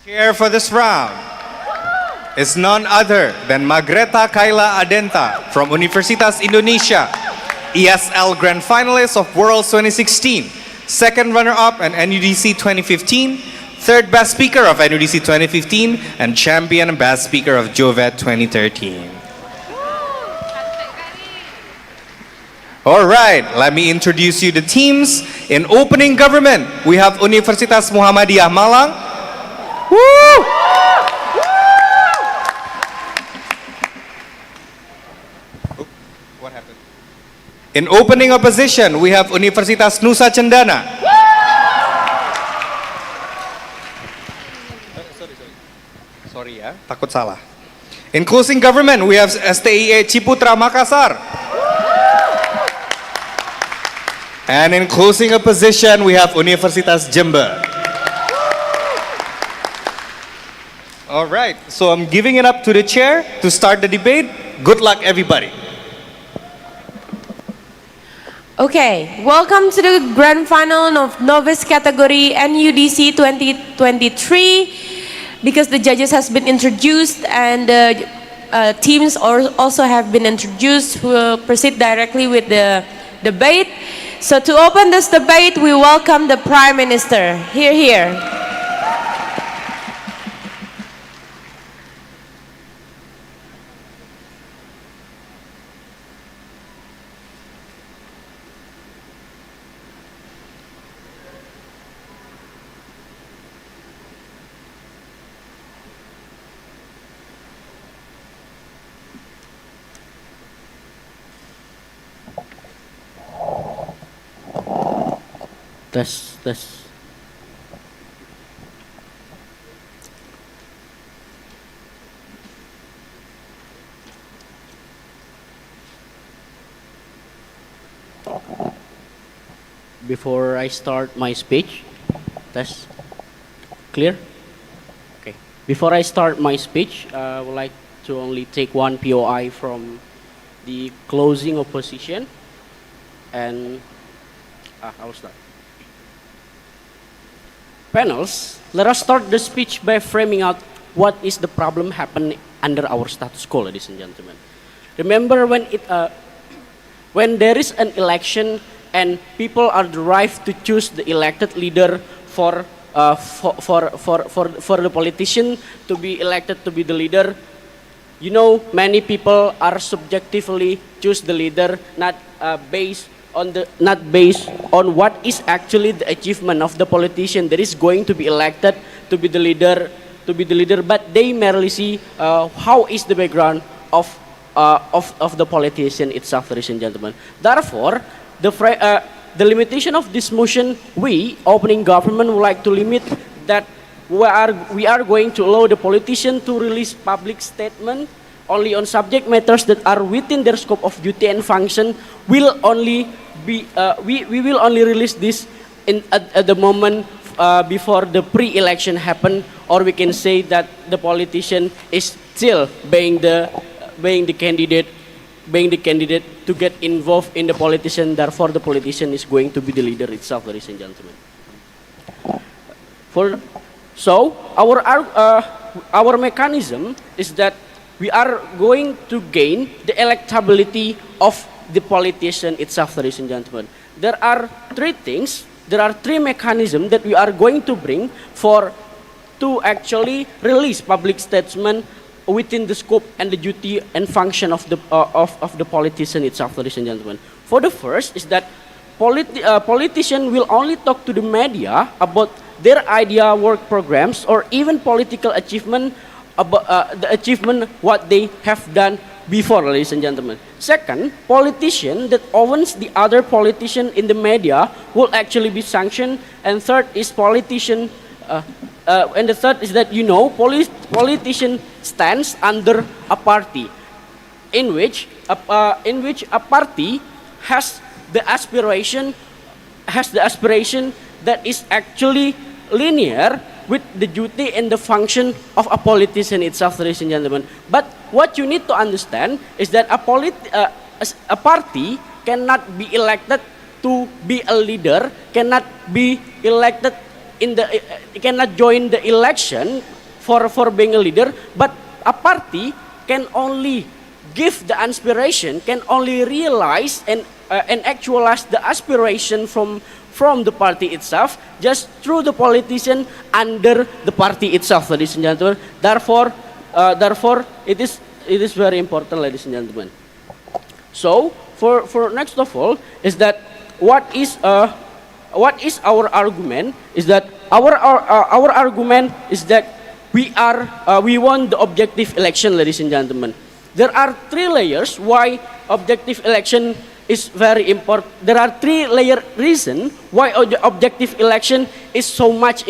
Chair for this round is none other than Magreta Kaila Adenta from Universitas Indonesia, ESL Grand Finalist of Worlds 2016, second runner-up at NUDC 2015, third Best Speaker of NUDC 2015, and champion Best Speaker of JOVET 2013. All right, let me introduce you the teams. In opening government, we have Universitas Muhammadiyah Malang. Woo! What happened? In opening opposition, we have Universitas NUSA CENDANA. Sorry ya, takut salah. In closing government, we have STIE Ciputra Makassar. And in closing opposition, we have Universitas Jember. All right, so I'm giving it up to the chair to start the debate. Good luck, everybody. Okay, welcome to the grand final of Novice category NUDC 2023. Because the judges has been introduced and the teams also have been introduced, we will proceed directly with the debate. So to open this debate, we welcome the Prime Minister. Here. Tes. Before I start my speech, test. Clear? Okay. Before I start my speech, I would like to only take one POI from the closing opposition, and I'll start. Panels, let us start the speech by framing out what is the problem happening under our status quo, ladies and gentlemen. Remember when there is an election and people are derived to choose the elected leader for the politician to be elected to be the leader. You know, many people are subjectively choose the leader not based on what is actually the achievement of the politician that is going to be elected to be the leader, but they merely see how is the background of the politician itself, ladies and gentlemen. Therefore, the limitation of this motion, we, opening government, would like to limit that we are going to allow the politician to release public statement only on subject matters that are within their scope of duty and function. We will only release this at the moment before the pre-election happen, or we can say that the politician is still being the candidate to get involved in the politician. Therefore, the politician is going to be the leader itself, ladies and gentlemen. So our mechanism is that we are going to gain the electability of the politician itself, ladies and gentlemen. There are three mechanisms that we are going to bring to actually release public statement within the scope and the duty and function of the politician itself, ladies and gentlemen. For the first is that politician will only talk to the media about their idea, work programs, or even political achievement, about the achievement what they have done before, ladies and gentlemen. Second, politician that owns the other politician in the media will actually be sanctioned. And third is politician. And the third is that politician stands under a party, in which a party has the aspiration that is actually linear with the duty and the function of a politician itself, ladies and gentlemen. But what you need to understand is that a party cannot be elected to be a leader, cannot be elected cannot join the election for being a leader, but a party can only give the aspiration, can only realize and actualize the aspiration from the party itself just through the politician under the party itself, ladies and gentlemen. Therefore, it is very important, ladies and gentlemen. So for next of all is that what is our argument is that our argument is that we want the objective election, ladies and gentlemen. There are 3 layers why objective election is very important. There are 3 layer reason why the objective election is so much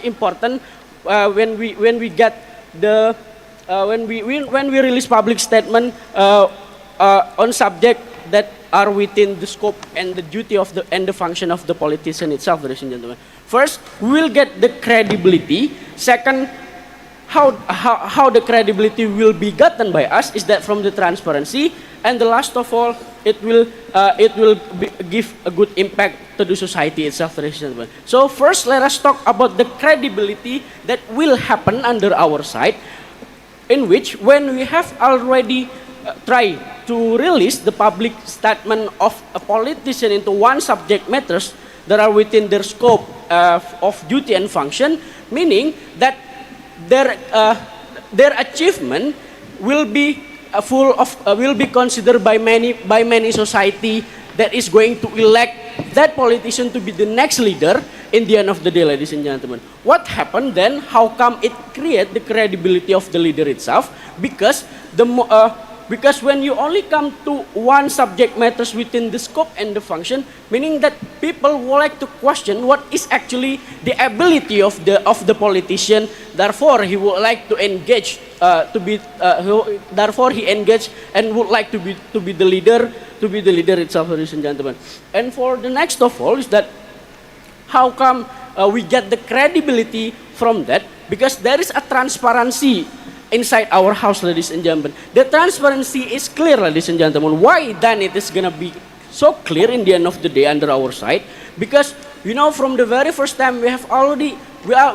important when we get the when we release public statement on subject that are within the scope and the duty of the function of the politician itself, ladies and gentlemen. First, we will get the credibility. Second, how the credibility will be gotten by us is that from the transparency, and the last of all, it will give a good impact to the society itself, ladies and gentlemen. So first, let us talk about the credibility that will happen under our side, in which when we have already tried to release the public statement of a politician into one subject matters that are within their scope of duty and function, meaning that their achievement will be will be considered by many society that is going to elect that politician to be the next leader in the end of the day, ladies and gentlemen. What happened then? How come it create the credibility of the leader itself? Because when you only come to one subject matters within the scope and the function, meaning that people would like to question what is actually the ability of the politician. Therefore, he would like to engage therefore he engaged and would like to be the leader itself, ladies and gentlemen. And for the next of all is that how come we get the credibility from that? Because there is a transparency inside our house, ladies and gentlemen. The transparency is clear, ladies and gentlemen. Why then it is gonna be so clear in the end of the day under our side? Because from the very first time we have already we are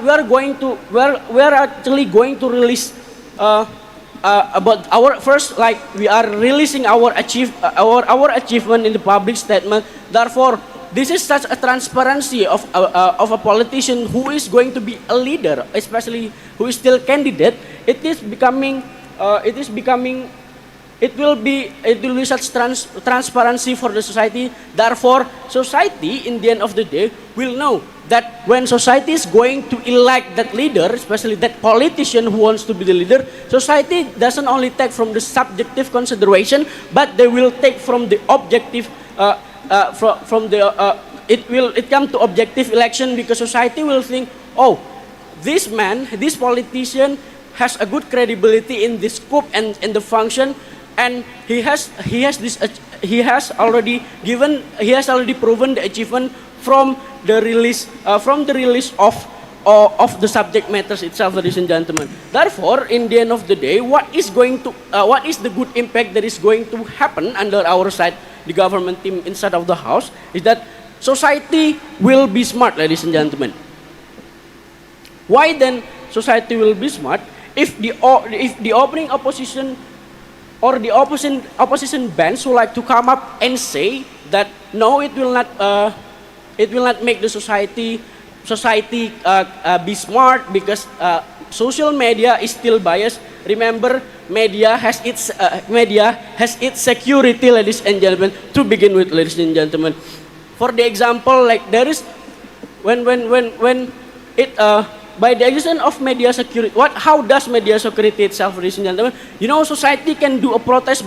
actually going to release about our first, like we are releasing our achievement in the public statement. Therefore, this is such a transparency of a politician who is going to be a leader, especially who is still candidate. It will be such transparency for the society. Therefore, society in the end of the day will know that when society is going to elect that leader, especially that politician who wants to be the leader, society doesn't only take from the subjective consideration, but they will take from the objective. It come to objective election, because society will think, oh, this politician has a good credibility in the scope and in the function, and he has already proven the achievement from the release of the subject matters itself, ladies and gentlemen. Therefore, in the end of the day, what is the good impact that is going to happen under our side, the government team inside of the house, is that society will be smart, ladies and gentlemen. Why then society will be smart? If the opening opposition or the opposition bands would like to come up and say that no, it will not make the society be smart, because social media is still biased. Remember, media has its security, ladies and gentlemen, to begin with, ladies and gentlemen. For the example, like there is when it by the existence of media security, how does media security itself, ladies and gentlemen? Society can do a protest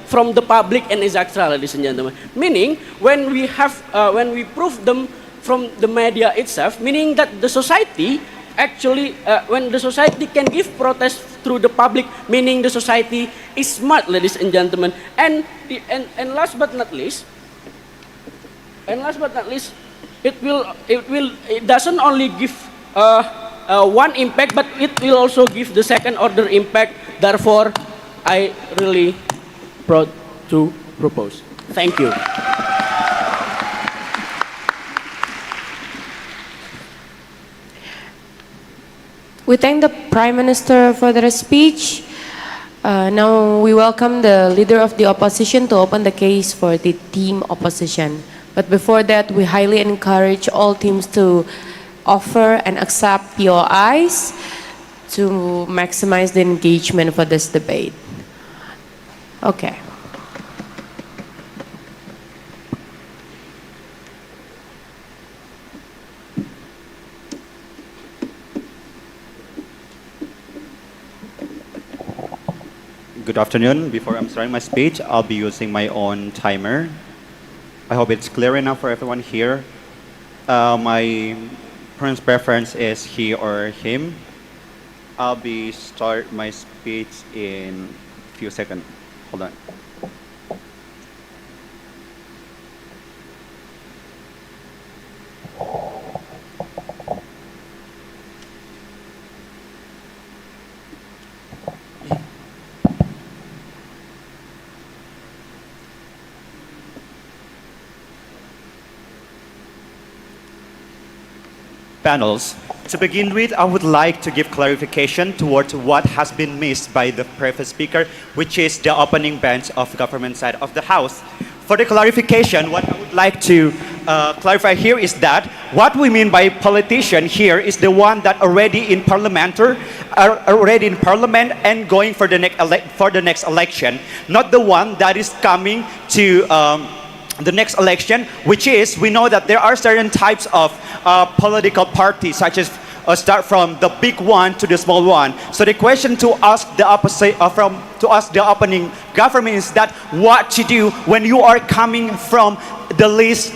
from the public and etc., ladies and gentlemen. Meaning, when we prove them from the media itself, meaning that the society actually, when the society can give protest through the public, meaning the society is smart, ladies and gentlemen. And last but not least, it doesn't only give one impact, but it will also give the second order impact. Therefore, I really proud to propose. Thank you. We thank the Prime Minister for their speech. Now we welcome the leader of the opposition to open the case for the team opposition. But before that, we highly encourage all teams to offer and accept POIs to maximize the engagement for this debate. Okay. Good afternoon. Before I'm starting my speech, I'll be using my own timer. I hope it's clear enough for everyone here. My preference is he or him. I'll be start my speech in a few seconds. Hold on. Panels. To begin with, I would like to give clarification towards what has been missed by the previous speaker, which is the opening bench of government side of the House. For the clarification, what I would like to clarify here is that what we mean by politician here is the one that already in parliament and going for the next election, not the one that is coming to the next election, which is, we know that there are certain types of political parties, such as start from the big one to the small one. So the question to ask the opening government is that what to do when you are coming from the least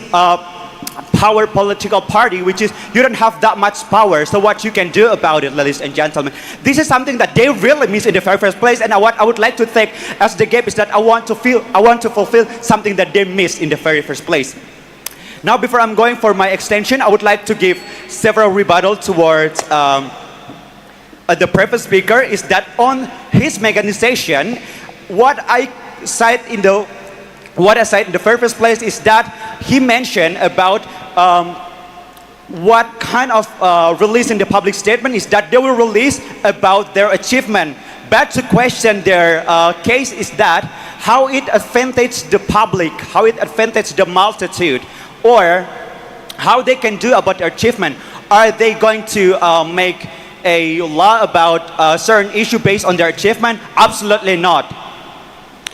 power political party, which is you don't have that much power. So what you can do about it, ladies and gentlemen? This is something that they really miss in the very first place, and what I would like to take as the gap is that I want to fulfill something that they missed in the very first place. Now, before I'm going for my extension, I would like to give several rebuttal towards the previous speaker. Is that on his mechanization, what I cite in the very first place is that he mentioned about what kind of release in the public statement is that they will release about their achievement. But to question their case is that how it advantages the public, how it advantages the multitude, or how they can do about their achievement. Are they going to make a law about a certain issue based on their achievement? Absolutely not.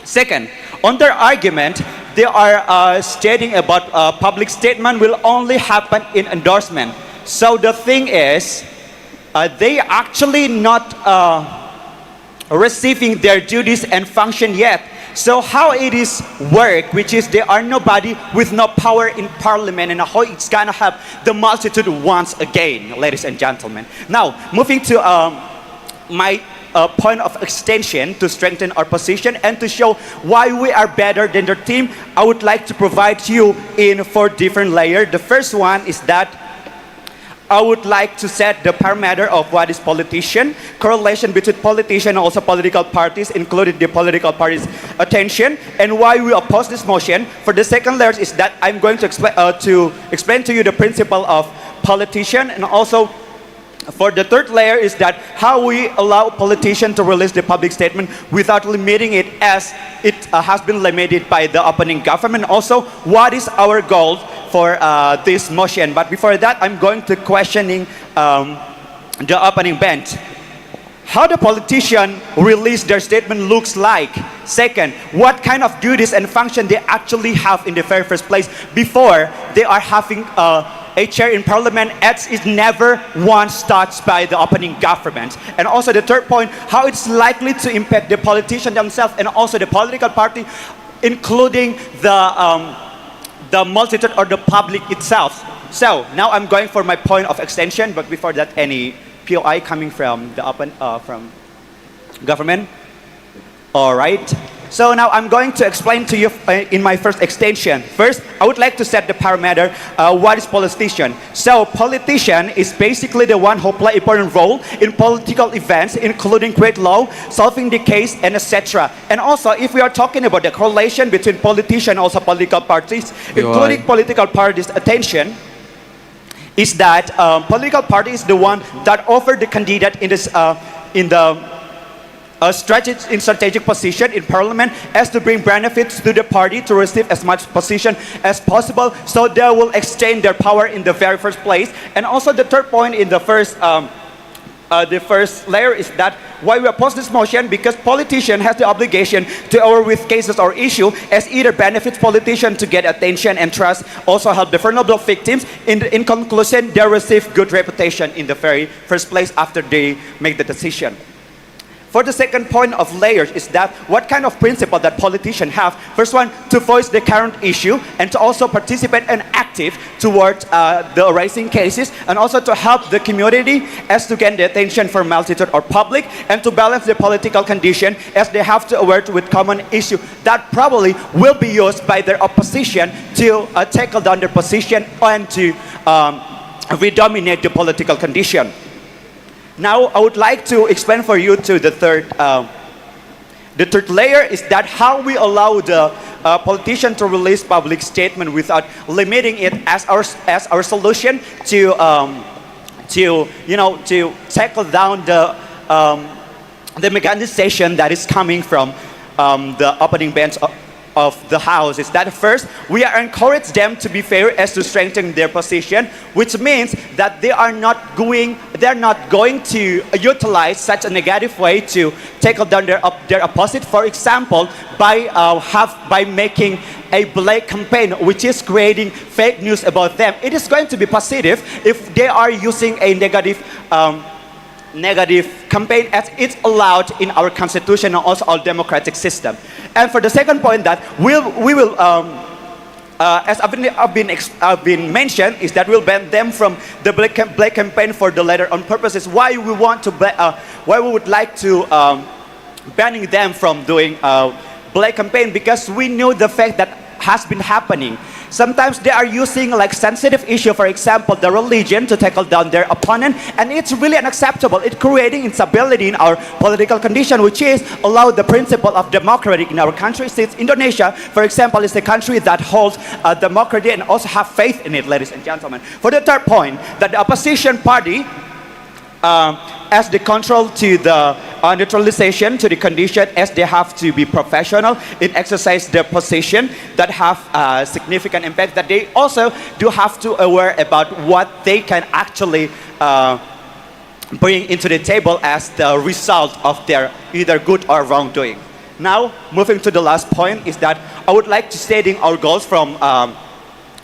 Second, on their argument, they are stating about public statement will only happen in endorsement. So the thing is, they actually not receiving their duties and function yet. So how it is work, which is there are nobody with no power in parliament, and how it's gonna have the multitude once again, ladies and gentlemen. Now, moving to my point of extension to strengthen our position and to show why we are better than their team, I would like to provide you in 4 different layers. The first one is that I would like to set the parameter of what is politician, correlation between politician and also political parties, including the political parties' attention, and why we oppose this motion. For the second layer is that I'm going to explain to you the principle of politician, and also for the third layer is that how we allow politicians to release the public statement without limiting it as it has been limited by the opening government. Also, what is our goal for this motion? But before that, I'm going to questioning the opening bench. How the politician release their statement looks like. Second, what kind of duties and function they actually have in the very first place before they are having a chair in parliament, as is never once touched by the opening government. And also the third point, how it's likely to impact the politician themselves and also the political party, including the multitude or the public itself. So now I'm going for my point of extension, but before that, any POI coming from the from government? All right. So now I'm going to explain to you in my first extension. First, I would like to set the parameter, what is politician? So politician is basically the one who play important role in political events, including create law, solving the case, and etc. And also, if we are talking about the correlation between politician and also political parties, including political parties' attention, is that political party is the one that offer the candidate in this in the strategic position in parliament as to bring benefits to the party to receive as much position as possible, so they will extend their power in the very first place. And also the third point in the first layer is that why we oppose this motion, because politician has the obligation to overweight cases or issue as either benefits politician to get attention and trust, also help the vulnerable victims. In conclusion, they receive good reputation in the very first place after they make the decision. For the second point of layers is that what kind of principle that politicians have. First one, to voice the current issue and to also participate and active towards the arising cases, and also to help the community as to gain the attention from multitude or public, and to balance the political condition as they have to aware with common issue that probably will be used by their opposition to tackle down their position and to redominate the political condition. Now, I would like to explain for you to the third layer is that how we allow the politician to release public statement without limiting it as our solution to tackle down the mechanization that is coming from the opening bench of the house. Is that first, we are encourage them to be fair as to strengthen their position, which means that they're not going to utilize such a negative way to tackle down their opposite. For example, by making a black campaign which is creating fake news about them. It is going to be positive if they are using a negative campaign as it's allowed in our constitution and also our democratic system. And for the second point that we will as I've been mentioned, is that we'll ban them from the black campaign for the letter on purposes. Why we would like to banning them from doing black campaign, because we know the fact that has been happening. Sometimes they are using like sensitive issue, for example, the religion, to tackle down their opponent, and it's really unacceptable. It's creating instability in our political condition, which is allow the principle of democracy in our country. Since Indonesia, for example, is a country that holds democracy and also have faith in it, ladies and gentlemen. For the third point, that the opposition party as the control to the neutralization to the condition, as they have to be professional in exercise their position that have significant impact, that they also do have to aware about what they can actually bring into the table as the result of their either good or wrongdoing. Now, moving to the last point is that I would like to stating our goals from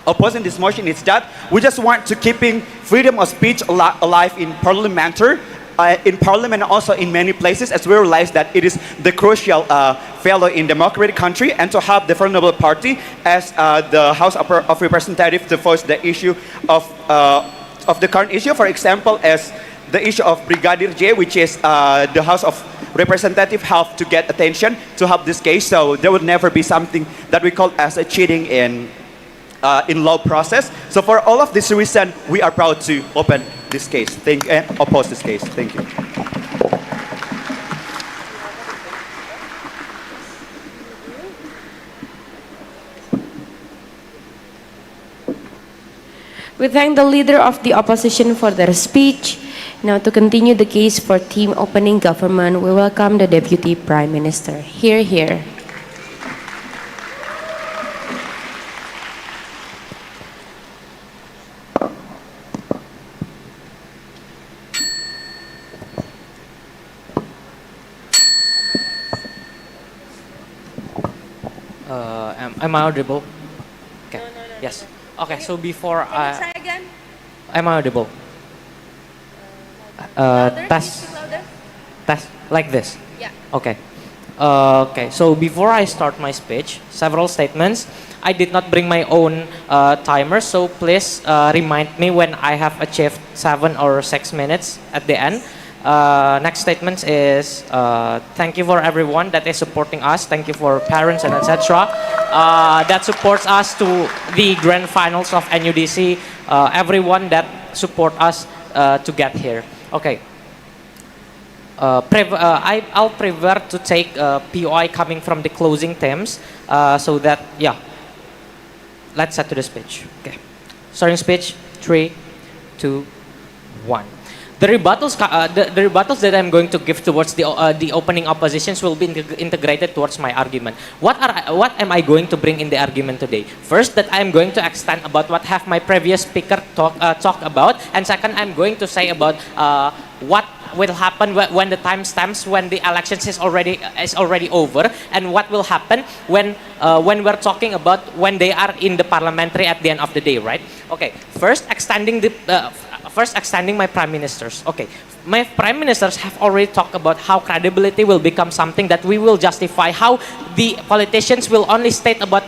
opposing this motion is that we just want to keeping freedom of speech alive in parliament and also in many places, as we realize that it is the crucial value in democratic country, and to have the vulnerable party as the House of Representatives to voice the issue of the current issue. For example, as the issue of Brigadier J, which is the House of Representatives have to get attention to help this case, so there would never be something that we call as a cheating in law process. So for all of this reason, we are proud to open this case. Oppose this case. Thank you. We thank the leader of the opposition for their speech. Now, to continue the case for team opening government, we welcome the Deputy Prime Minister. Hear, hear. Am I audible? Okay. No. Yes. Okay. So before Can you try again? am I audible? Louder? Test. Speak louder? Test like this. Yeah. Okay. Okay. So before I start my speech, several statements. I did not bring my own timer, so please remind me when I have achieved 7 or 6 minutes at the end. Next statement is thank you for everyone that is supporting us. Thank you for parents and etc. That supports us to the grand finals of NUDC. Everyone that support us to get here. Okay. I'll prefer to take POI coming from the closing themes, so that let's set to the speech. Okay. Starting speech. 3, 2, 1. The rebuttals that I'm going to give towards the opening oppositions will be integrated towards my argument. What am I going to bring in the argument today? First, that I'm going to extend about what have my previous speaker talked about, and second, I'm going to say about what will happen when the time stamps when the elections is already over, and what will happen when we're talking about when they are in the parliamentary at the end of the day, right? Okay, first extending my prime ministers. Okay, my prime ministers have already talked about how credibility will become something that we will justify, how the politicians will only state about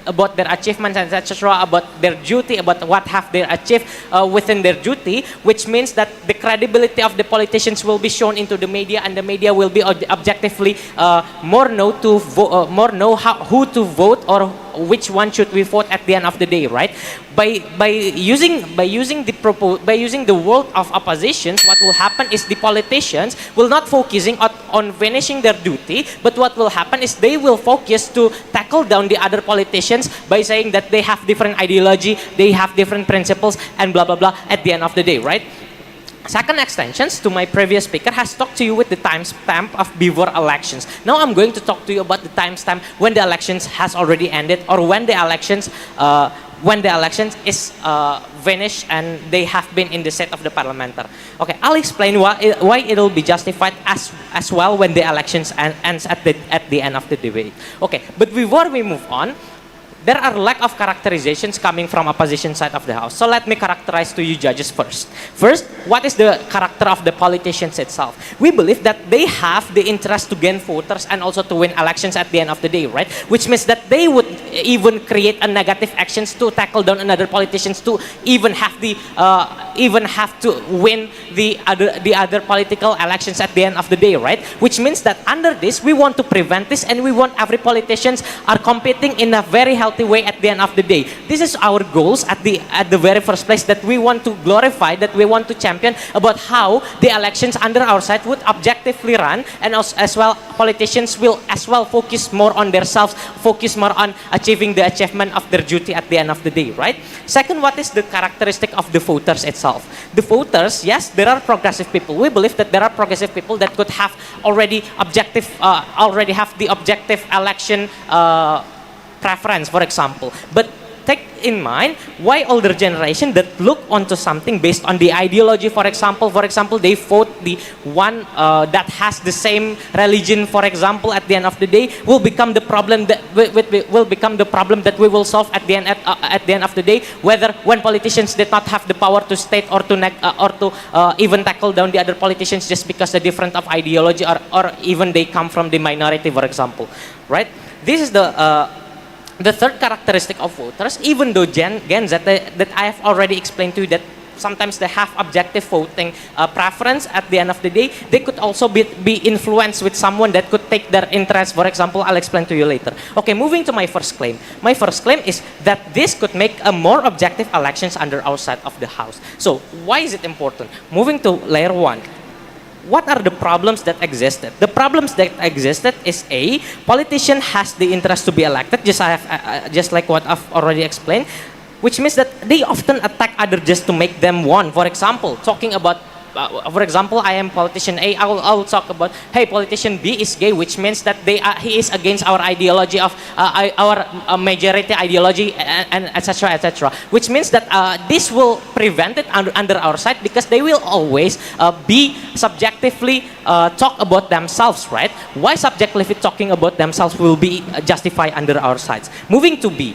about their achievements and etc., about their duty, about what have they achieved within their duty, which means that the credibility of the politicians will be shown into the media, and the media will be objectively more know who to vote or which one should we vote at the end of the day, right? By using the world of oppositions, what will happen is the politicians will not focusing on finishing their duty, but what will happen is they will focus to tackle down the other politicians by saying that they have different ideology, they have different principles, and blah blah blah at the end of the day, right? Second extensions to my previous speaker has talked to you with the timestamp of before elections. Now I'm going to talk to you about the timestamp when the elections has already ended, or when the elections is finished and they have been in the set of the parliamentary. Okay, I'll explain why it'll be justified as well when the elections ends at the end of the debate. Okay, but before we move on, there are lack of characterizations coming from opposition side of the house. So let me characterize to you judges first. First, what is the character of the politicians itself? We believe that they have the interest to gain voters and also to win elections at the end of the day, right? Which means that they would even create a negative actions to tackle down another politicians, to even have to win the other political elections at the end of the day, right? Which means that under this, we want to prevent this, and we want every politicians are competing in a very healthy way at the end of the day. This is our goals at the very first place, that we want to glorify, that we want to champion about how the elections under our side would objectively run, and as well politicians will as well focus more on themselves, focus more on achieving the achievement of their duty at the end of the day, right? Second, what is the characteristic of the voters itself? The voters, yes, there are progressive people. We believe that there are progressive people that could have already have the objective election preference, for example. But take in mind why older generation that look onto something based on the ideology, for example, they vote the one that has the same religion, for example, at the end of the day will become the problem that we will solve at the end of the day, whether when politicians did not have the power to state or to even tackle down the other politicians just because the different of ideology, or even they come from the minority, for example, right? This is the third characteristic of voters, even though Gen Z that I have already explained to you, that sometimes they have objective voting preference at the end of the day, they could also be influenced with someone that could take their interest. For example, I'll explain to you later. Okay, moving to my first claim. My first claim is that this could make a more objective elections under our side of the house. So why is it important? Moving to layer one. What are the problems that existed? The problems that existed is A, politician has the interest to be elected, just like what I've already explained, which means that they often attack others just to make them one. For example, talking about for example, I am politician A, I will talk about, hey, politician B is gay, which means that he is against our ideology of our majority ideology, and etc., etc. Which means that this will prevent it under our side, because they will always be subjectively talk about themselves, right? Why subjectively talking about themselves will be justified under our sides? Moving to B,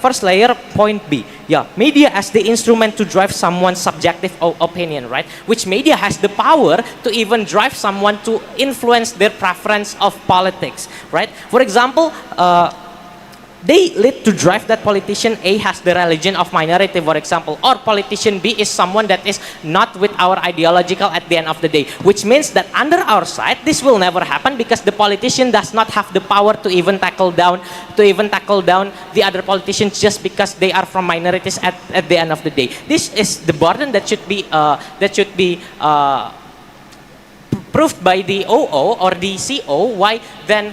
first layer, point B. Yeah, media as the instrument to drive someone's subjective opinion, right? Which media has the power to even drive someone to influence their preference of politics, right? For example, they lead to drive that politician A has the religion of minority, for example, or politician B is someone that is not with our ideological at the end of the day, which means that under our side, this will never happen, because the politician does not have the power to even tackle down the other politicians just because they are from minorities at the end of the day. This is the burden that should be proved by the OO or the CO, why then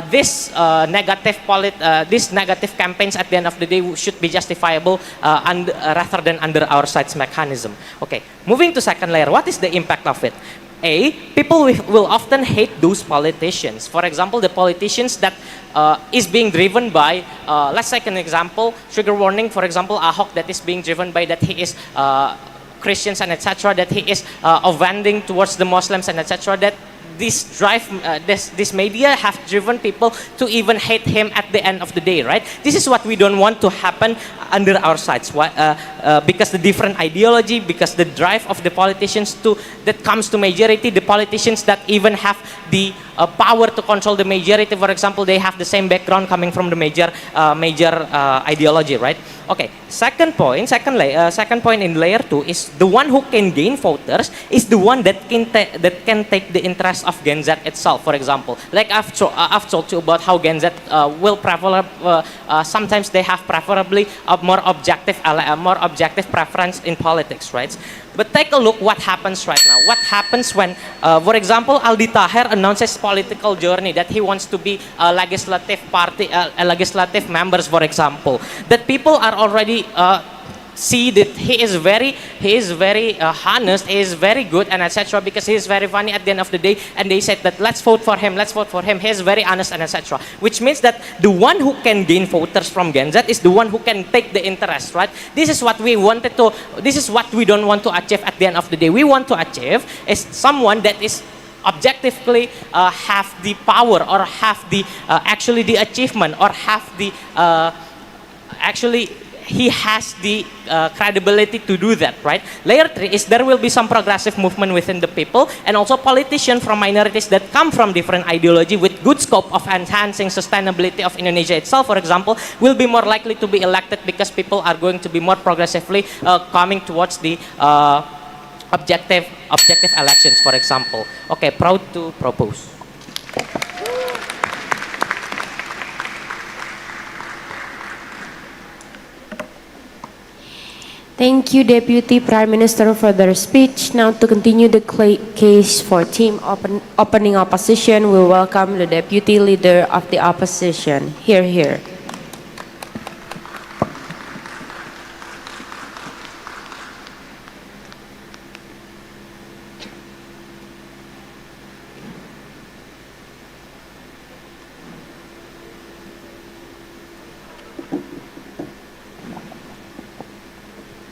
this negative campaigns at the end of the day should be justifiable rather than under our side's mechanism. Okay, moving to second layer, what is the impact of it? A, people will often hate those politicians. For example, the politicians that is being driven by, let's take an example, trigger warning, for example, Ahok, that is being driven by that he is Christians and etc., that he is offending towards the Muslims and etc., that this media have driven people to even hate him at the end of the day, right? This is what we don't want to happen under our sides. Because the different ideology, because the drive of the politicians that comes to majority, the politicians that even have the power to control the majority, for example, they have the same background coming from the major ideology, right? Okay, second point in layer 2 is the one who can gain voters is the one that can take the interest of Gen Z itself. For example, like I've told you about how Gen Z will sometimes they have preferably a more objective preference in politics, right? But take a look what happens right now. What happens when, for example, Aldi Taher announces political journey that he wants to be a legislative members, for example. That people are already see that he is very honest, he is very good and etc., because he is very funny at the end of the day, and they said that let's vote for him, he is very honest and etc., which means that the one who can gain voters from Gen Z is the one who can take the interest, right? This is what we don't want to achieve at the end of the day. We want to achieve is someone that is objectively have the power or have the actually the achievement or have the he has the credibility to do that, right? Layer 3 is there will be some progressive movement within the people and also politicians from minorities that come from different ideology with good scope of enhancing sustainability of Indonesia itself, for example, will be more likely to be elected because people are going to be more progressively coming towards the objective elections, for example. Okay, proud to propose. Thank you, Deputy Prime Minister, for their speech. Now, to continue the case for team opening opposition, we welcome the Deputy Leader of the Opposition. Here.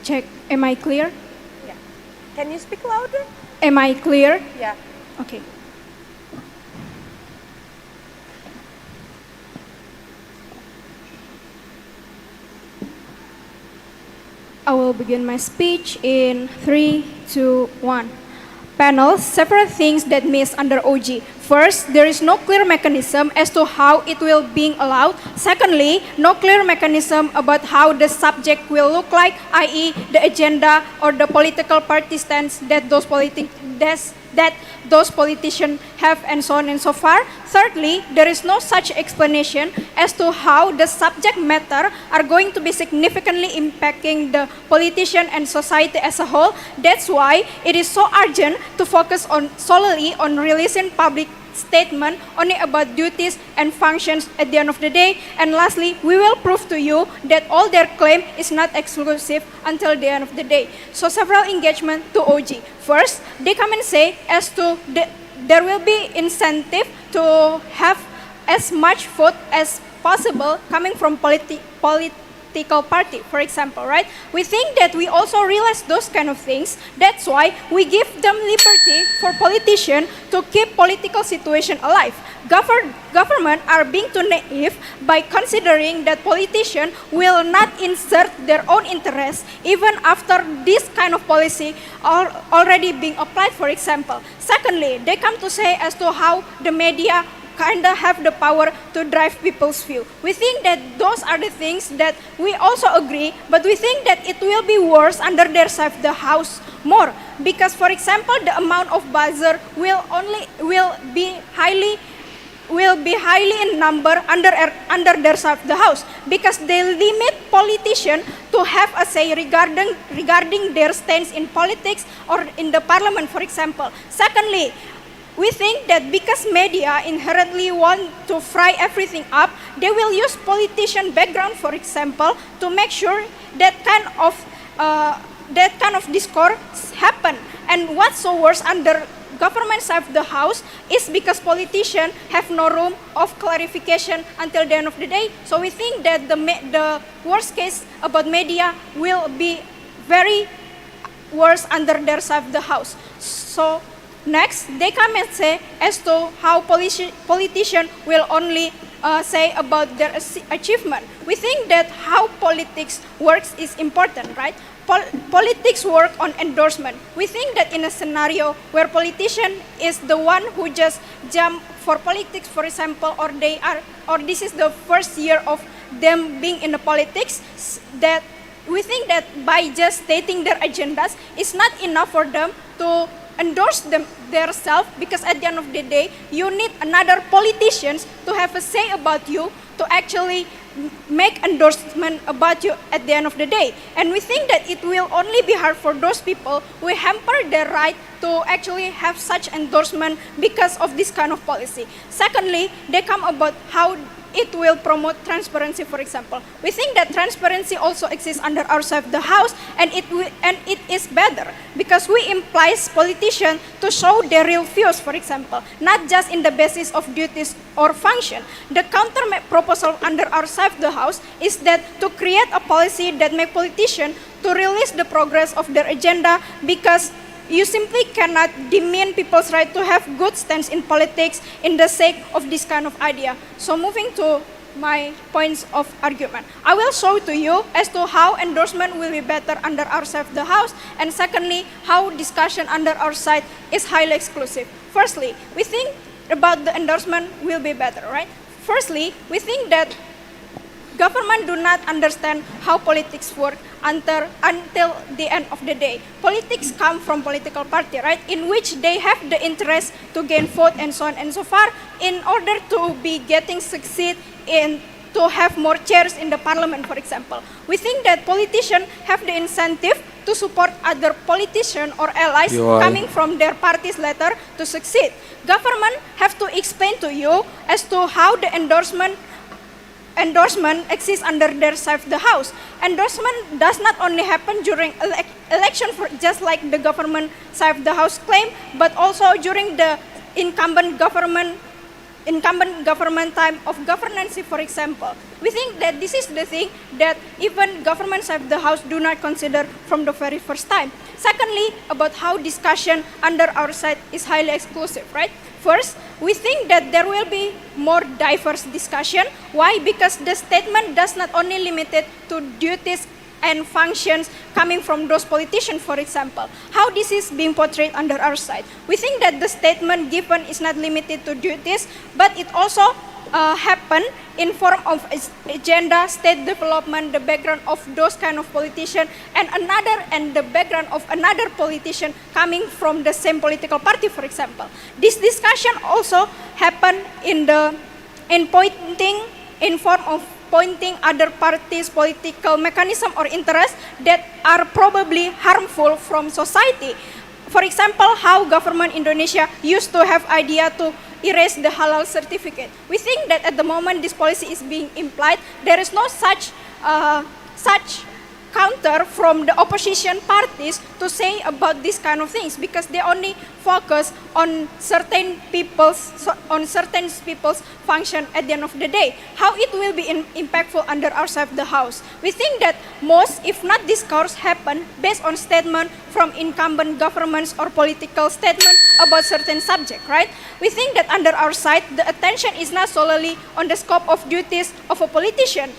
Check. Am I clear? Yeah. Can you speak louder? Am I clear? Yeah. Okay. I will begin my speech in 3, 2, 1. Panel, several things that miss under OG. First, there is no clear mechanism as to how it will be allowed. Secondly, no clear mechanism about how the subject will look like, i.e. the agenda or the political party stance that those politicians have, and so on and so far. Thirdly, there is no such explanation as to how the subject matter are going to be significantly impacting the politician and society as a whole. That's why it is so urgent to focus solely on releasing public statement only about duties and functions at the end of the day. And lastly, we will prove to you that all their claim is not exclusive until the end of the day. So several engagement to OG. First, they come and say as to there will be incentive to have as much vote as possible coming from political party, for example, right? We think that we also realize those kind of things. That's why we give them liberty for politicians to keep political situation alive. Government are being too naive by considering that politicians will not insert their own interests even after this kind of policy are already being applied, for example. Secondly, they come to say as to how the media kind of have the power to drive people's view. We think that those are the things that we also agree, but we think that it will be worse under their side the house more, because, for example, the amount of buzzer will be highly in number under their side the house, because they limit politicians to have a say regarding their stance in politics or in the parliament, for example. Secondly, We think that because media inherently want to fry everything up, they will use politician background, for example, to make sure that kind of discourse happen. And what's so worse under government side of the house is because politicians have no room of clarification until the end of the day. So we think that the worst case about media will be very worse under their side of the house. So next, they come and say as to how politicians will only say about their achievement. We think that how politics works is important, right? Politics work on endorsement. We think that in a scenario where politician is the one who just jump for politics, for example, or this is the first year of them being in the politics, that we think that by just stating their agendas is not enough for them to endorse them themselves, because at the end of the day, you need another politicians to have a say about you, to actually make endorsement about you at the end of the day. And we think that it will only be hard for those people who hamper their right to actually have such endorsement because of this kind of policy. Secondly, they come about how it will promote transparency, for example. We think that transparency also exists under our side of the house, and it is better because we implies politicians to show their real views, for example, not just in the basis of duties or function. The counter proposal under our side of the house is that to create a policy that make politicians to release the progress of their agenda, because you simply cannot demean people's right to have good stance in politics in the sake of this kind of idea. So moving to my points of argument, I will show to you as to how endorsement will be better under our side of the house, and secondly, how discussion under our side is highly exclusive. Firstly, we think about the endorsement will be better, right? Firstly, we think that government do not understand how politics work until the end of the day. Politics come from political party, right? In which they have the interest to gain vote and so on and so far in order to be getting succeed in to have more chairs in the parliament, for example. We think that politicians have the incentive to support other politicians or allies coming from their parties later to succeed. Government have to explain to you as to how the endorsement exists under their side of the house. Endorsement does not only happen during election, just like the government side of the house claim, but also during the incumbent government time of governance, for example. We think that this is the thing that even government side of the house do not consider from the very first time. Secondly, about how discussion under our side is highly exclusive, right? First, we think that there will be more diverse discussion. Why? Because the statement does not only limited to duties and functions coming from those politicians, for example. How this is being portrayed under our side. We think that the statement given is not limited to duties, but it also happen in form of agenda, state development, the background of those kind of politicians, and the background of another politician coming from the same political party, for example. This discussion also happen in form of pointing other parties' political mechanism or interests that are probably harmful from society. For example, how government Indonesia used to have idea to erase the halal certificate. We think that at the moment this policy is being implied, there is no such counter from the opposition parties to say about these kind of things, because they only focus on certain people's function at the end of the day. How it will be impactful under our side of the house? We think that most, if not discourse, happen based on statement from incumbent governments or political statement about certain subject, right? We think that under our side, the attention is not solely on the scope of duties of a politician.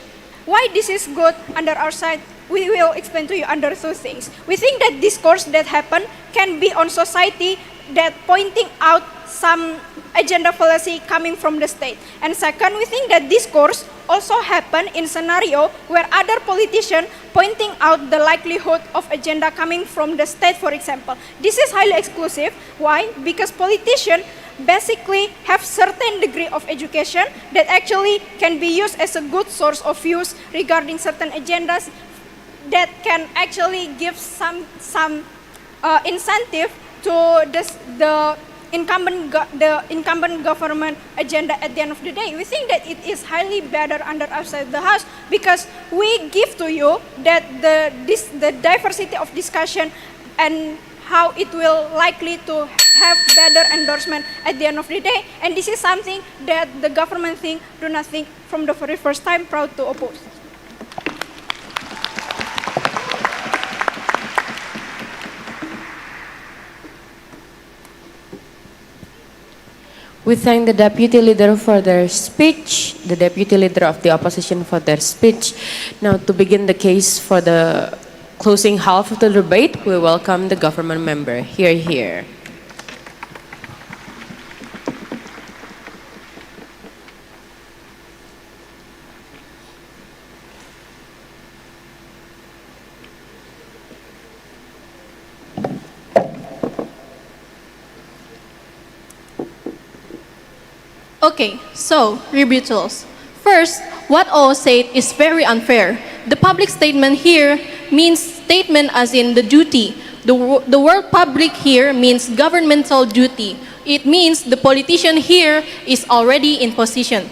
Why this is good under our side? We will explain to you under two things. We think that discourse that happen can be on society that pointing out some agenda policy coming from the state. And second, we think that discourse also happen in scenario where other politicians pointing out the likelihood of agenda coming from the state, for example. This is highly exclusive. Why? Because politicians basically have certain degree of education that actually can be used as a good source of views regarding certain agendas that can actually give some incentive to the the incumbent government agenda at the end of the day. We think that it is highly better under outside the house because we give to you that the diversity of discussion and how it will likely to have better endorsement at the end of the day. And this is something that the government do not think from the very first time proud to oppose. We thank the Deputy Leader for their speech, the Deputy Leader of the Opposition for their speech. Now, to begin the case for the closing half of the debate, we welcome the government member. Hear, hear. Okay, so, rebuttals. First, what O said is very unfair. The public statement here means statement as in the duty. The word public here means governmental duty. It means the politician here is already in position.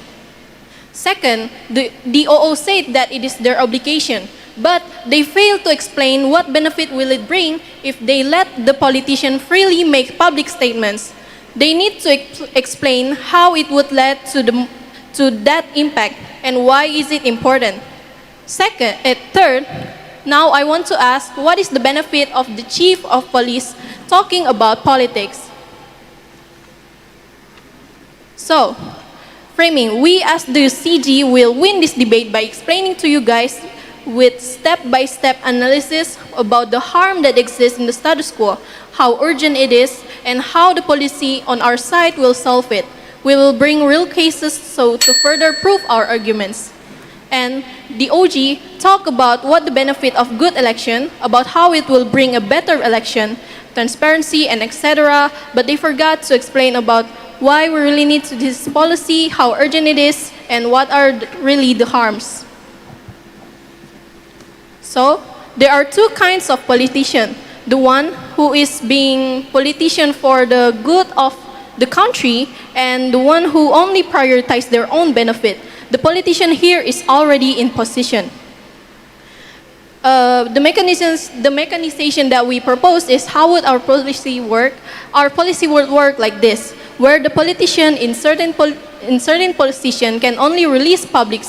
Second, the OO said that it is their obligation, but they fail to explain what benefit will it bring if they let the politician freely make public statements. They need to explain how it would lead to that impact and why is it important. Third, now I want to ask, what is the benefit of the chief of police talking about politics? So, framing, we as the CG will win this debate by explaining to you guys with step-by-step analysis about the harm that exists in the status quo, how urgent it is, and how the policy on our side will solve it. We will bring real cases so to further prove our arguments. And the OG talk about what the benefit of good election, about how it will bring a better election, transparency, and etc. But they forgot to explain about why we really need this policy, how urgent it is, and what are really the harms. So, there are two kinds of politician. The one who is being politician for the good of the country and the one who only prioritize their own benefit. The politician here is already in position. The mechanization that we propose is how would our policy work? Our policy would work like this, where the politician in certain position can only release public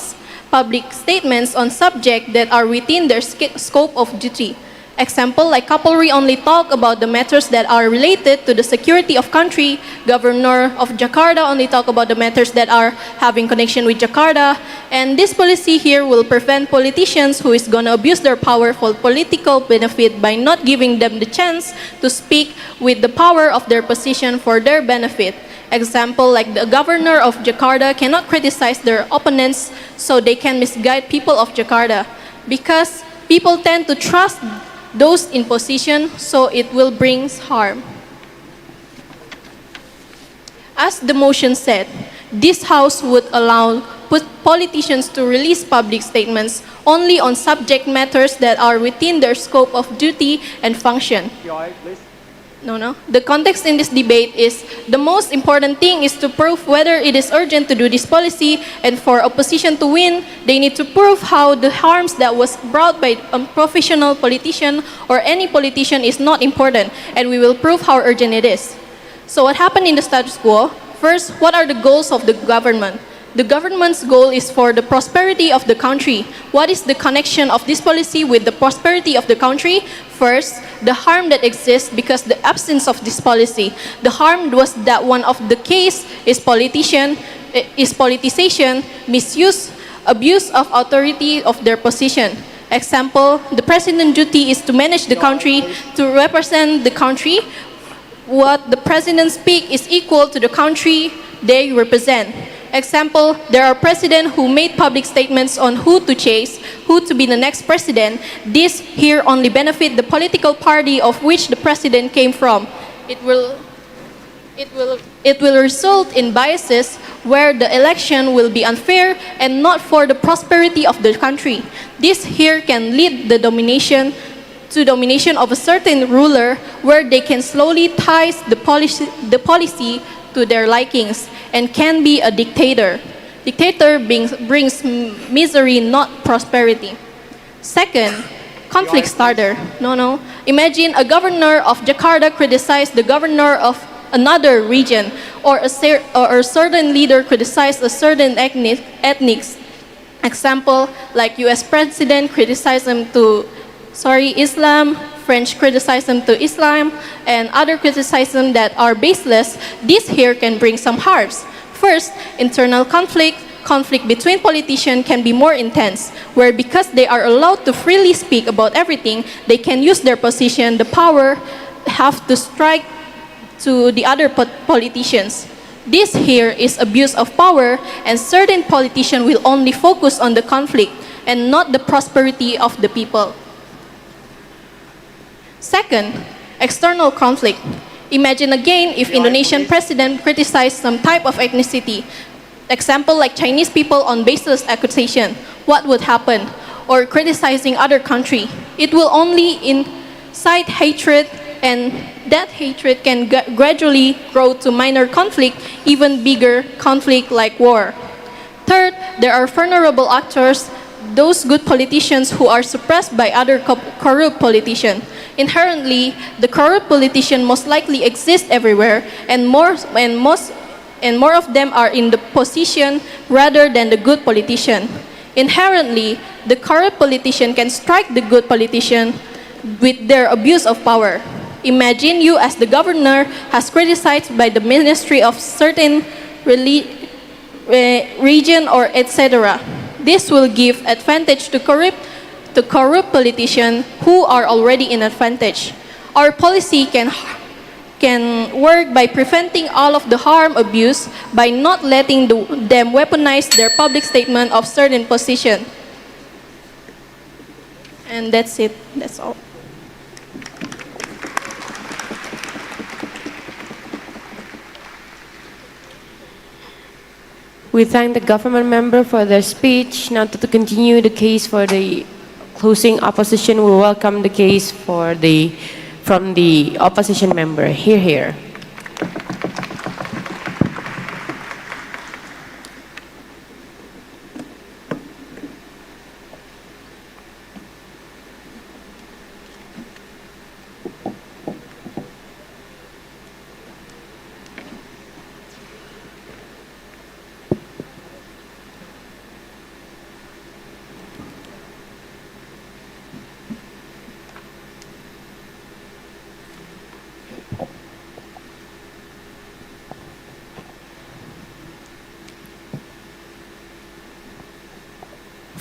statements on subjects that are within their scope of duty. Example, like cavalry only talk about the matters that are related to the security of country. Governor of Jakarta only talk about the matters that are having connection with Jakarta. And this policy here will prevent politicians who is going to abuse their power for political benefit by not giving them the chance to speak with the power of their position for their benefit. Example, like the governor of Jakarta cannot criticize their opponents so they can misguide people of Jakarta. Because people tend to trust those in position, so it will bring harm. As the motion said, this House would allow politicians to release public statements only on subject matters that are within their scope of duty and function. No. The context in this debate is the most important thing is to prove whether it is urgent to do this policy, and for opposition to win, they need to prove how the harms that was brought by a professional politician or any politician is not important, and we will prove how urgent it is. So what happened in the status quo? First, what are the goals of the government? The government's goal is for the prosperity of the country. What is the connection of this policy with the prosperity of the country? First, the harm that exists because the absence of this policy. The harm was that one of the case is politicization, misuse, abuse of authority of their position. Example, the president's duty is to manage the country, to represent the country. What the president speak is equal to the country they represent. Example, there are presidents who made public statements on who to chase, who to be the next president. This here only benefit the political party of which the president came from. It will result in biases where the election will be unfair and not for the prosperity of the country. This here can lead the domination to domination of a certain ruler where they can slowly tie the policy to their likings and can be a dictator. Dictator brings misery, not prosperity. Second, conflict starter. No. Imagine a governor of Jakarta criticize the governor of another region, or a certain leader criticize a certain ethnics. Example, like US President criticize them to, Islam, French criticize them to Islam, and other criticism that are baseless. This here can bring some harms. First, internal conflict between politicians can be more intense, where because they are allowed to freely speak about everything, they can use their position, the power, have to strike to the other politicians. This here is abuse of power, and certain politicians will only focus on the conflict and not the prosperity of the people. Second, external conflict. Imagine again if Indonesian president criticized some type of ethnicity. Example, like Chinese people on baseless accusation. What would happen? Or criticizing other country. It will only incite hatred, and that hatred can gradually grow to minor conflict, even bigger conflict like war. Third, there are vulnerable actors, those good politicians who are suppressed by other corrupt politicians. Inherently, the corrupt politician most likely exist everywhere, and more of them are in the position rather than the good politician. Inherently, the corrupt politician can strike the good politician with their abuse of power. Imagine you as the governor has criticized by the ministry of certain region or etc. This will give advantage to corrupt politicians who are already in advantage. Our policy can work by preventing all of the harm abuse by not letting them weaponize their public statement of certain position. And that's it. That's all. We thank the government member for their speech. Now to continue the case for the closing opposition, we welcome the case from the opposition member. Here.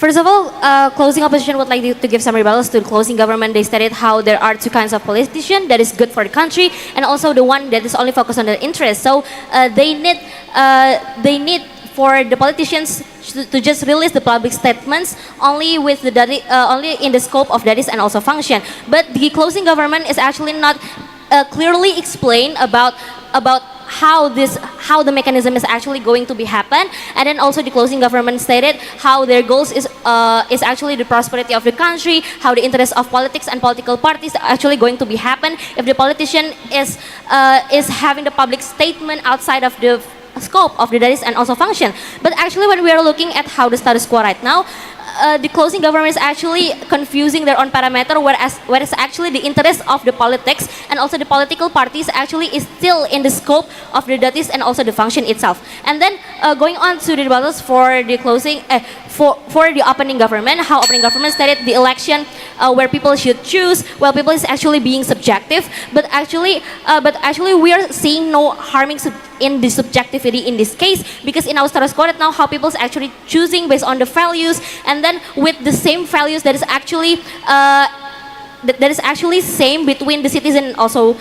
First of all, closing opposition would like to give some rebuttals to the closing government. They stated how there are two kinds of politician that is good for the country, and also the one that is only focused on the interest. So they need for the politicians to just release the public statements only with only in the scope of that is and also function. But the closing government is actually not clearly explained about how the mechanism is actually going to be happen, and then also the closing government stated how their goals is actually the prosperity of the country, how the interest of politics and political parties are actually going to be happen if the politician is having the public statement outside of the scope of the that is and also function. But actually when we are looking at how the status quo right now, the closing government is actually confusing their own parameter, whereas actually the interest of the politics and also the political parties actually is still in the scope of the duties and also the function itself. And then going on to the debates for the closing, for the opening government, how opening government stated the election where people should choose, well, people is actually being subjective, but actually we are seeing no harming in the subjectivity in this case, because in our status quo right now, how people is actually choosing based on the values, and then with the same values that is actually same between the citizen and also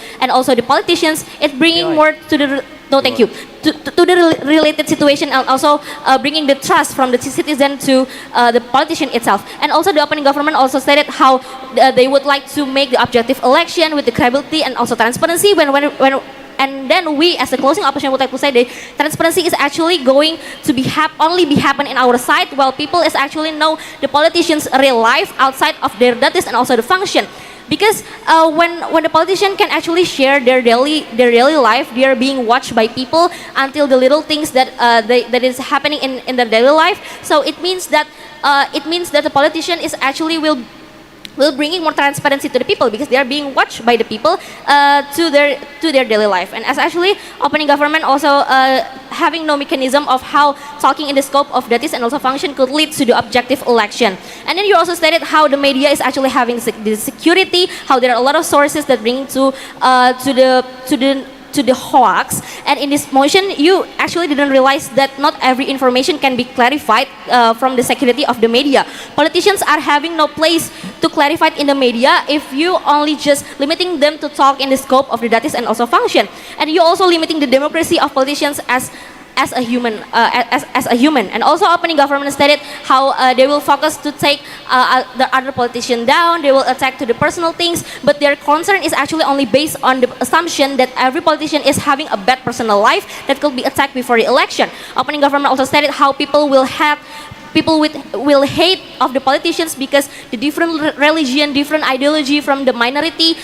the politicians, it's bringing more to the to the related situation, and also bringing the trust from the citizen to the politician itself. And also the opening government also stated how they would like to make the objective election with the credibility and also transparency and then we as the closing opposition would like to say that transparency is actually going to be only happen in our side, while people is actually know the politicians' real life outside of their duties and also the function. because when the politician can actually share their daily life, they are being watched by people until the little things that that is happening in their daily life. So it means that the politician is actually will bringing more transparency to the people because they are being watched by the people to their daily life. And as actually opening government also having no mechanism of how talking in the scope of duties and also function could lead to the objective election. And then you also stated how the media is actually having the security, how there are a lot of sources that bring to the hoax. And in this motion, you actually didn't realize that not every information can be clarified from the security of the media. Politicians are having no place to clarify it in the media if you only just limiting them to talk in the scope of the duties and also function. And you also limiting the democracy of politicians as a human, and also opening government stated how they will focus to take the other politician down. They will attack to the personal things, but their concern is actually only based on the assumption that every politician is having a bad personal life that could be attacked before the election. Opening government also stated how people will hate of the politicians because the different religion, different ideology from the minority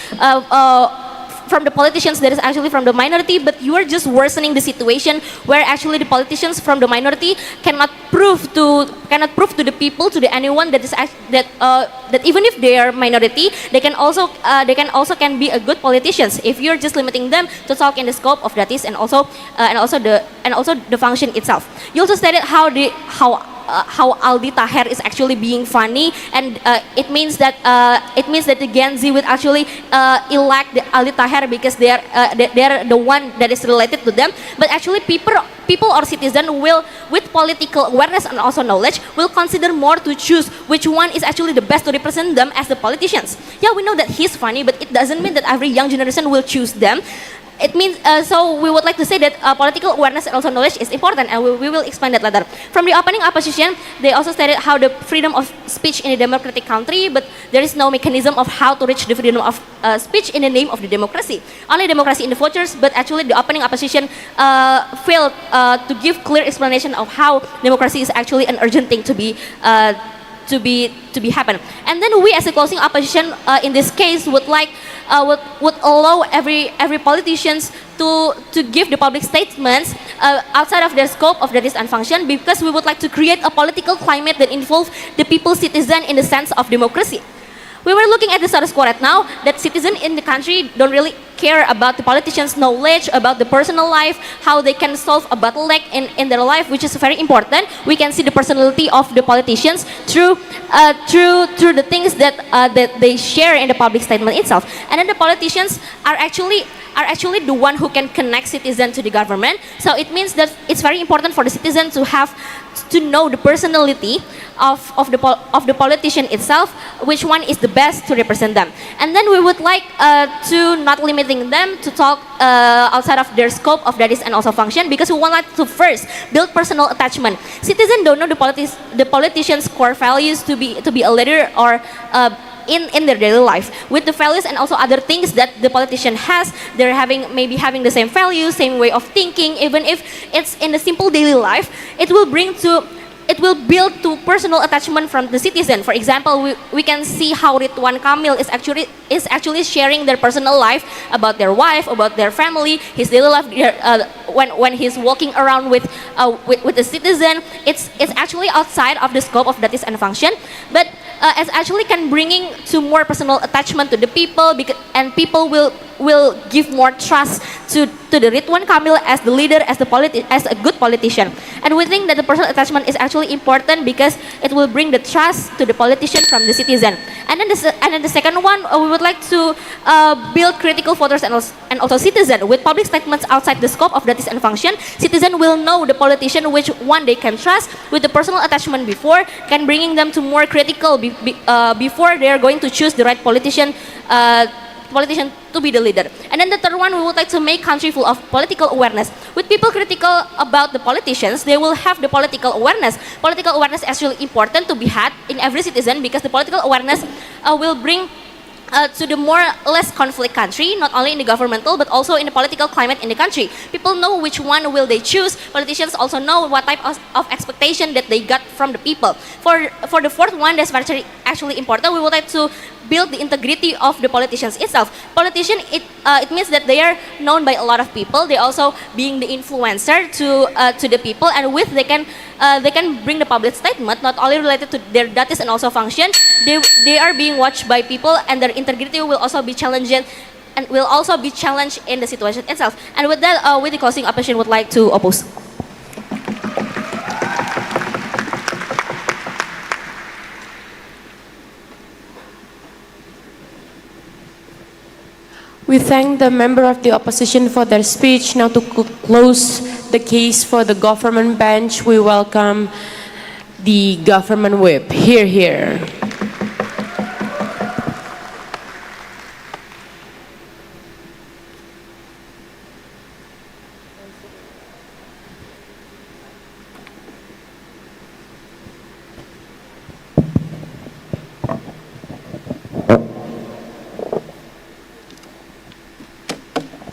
from the politicians that is actually from the minority, but you are just worsening the situation where actually the politicians from the minority cannot prove to the people, to the anyone that is that even if they are minority, they can also be a good politicians if you're just limiting them to talk in the scope of duties and also the function itself. You also stated how Aldi Taher is actually being funny, and it means that the Gen Z will actually elect the Aldi Taher because they are the one that is related to them. But actually, people or citizen will, with political awareness and also knowledge, will consider more to choose which one is actually the best to represent them as the politicians. Yeah, we know that he's funny, but it doesn't mean that every young generation will choose them. It means, so we would like to say that political awareness and also knowledge is important, and we will explain that later. From the opening opposition, they also stated how the freedom of speech in a democratic country, but there is no mechanism of how to reach the freedom of speech in the name of the democracy. Only democracy in the voters, but actually the opening opposition failed to give clear explanation of how democracy is actually an urgent thing to be happen. And then we as a closing opposition in this case would allow every politicians to give the public statements outside of their scope of duties and function, because we would like to create a political climate that involves the people citizen in the sense of democracy. We were looking at the status quo right now that citizens in the country don't really care about the politicians' knowledge, about the personal life, how they can solve a bottleneck in their life, which is very important. We can see the personality of the politicians through the things that they share in the public statement itself. And then the politicians are actually the one who can connect citizens to the government. So it means that it's very important for the citizen to know the personality of the politician itself, which one is the best to represent them. And then we would like to not limiting them to talk outside of their scope of duties and also function, because we want to first build personal attachment. Citizens don't know the politician's core values to be a leader or in their daily life. With the values and also other things that the politician has, they're maybe having the same values, same way of thinking. Even if it's in a simple daily life, it will build to personal attachment from the citizen. For example, we can see how Ridwan Kamil is actually sharing their personal life about their wife, about their family, his daily life. When he's walking around with the citizen, it's actually outside of the scope of duties and function, but it's actually can bringing to more personal attachment to the people, and people will give more trust to the Ridwan Kamil as the leader, as a good politician. And we think that the personal attachment is actually important because it will bring the trust to the politician from the citizen. And then the second one, we would like to build critical voters and also citizen. With public statements outside the scope of duties and function, citizen will know the politician which one they can trust. With the personal attachment before, can bringing them to more critical before they are going to choose the right politician to be the leader. And then the third one, we would like to make country full of political awareness. With people critical about the politicians, they will have the political awareness. Political awareness is actually important to be had in every citizen, because the political awareness will bring to the more less conflict country, not only in the governmental but also in the political climate in the country. People know which one will they choose. Politicians also know what type of expectation that they got from the people. For the fourth one, that's actually important. We would like to build the integrity of the politicians itself. Politician, it means that they are known by a lot of people. They also being the influencer to the people, and with they can bring the public statement not only related to their duties and also function. They are being watched by people, and their integrity will also be challenged and will also be challenged in the situation itself. And with that, with the closing opposition would like to oppose. We thank the member of the opposition for their speech. Now to close the case for the government bench, we welcome the government whip. Here, here.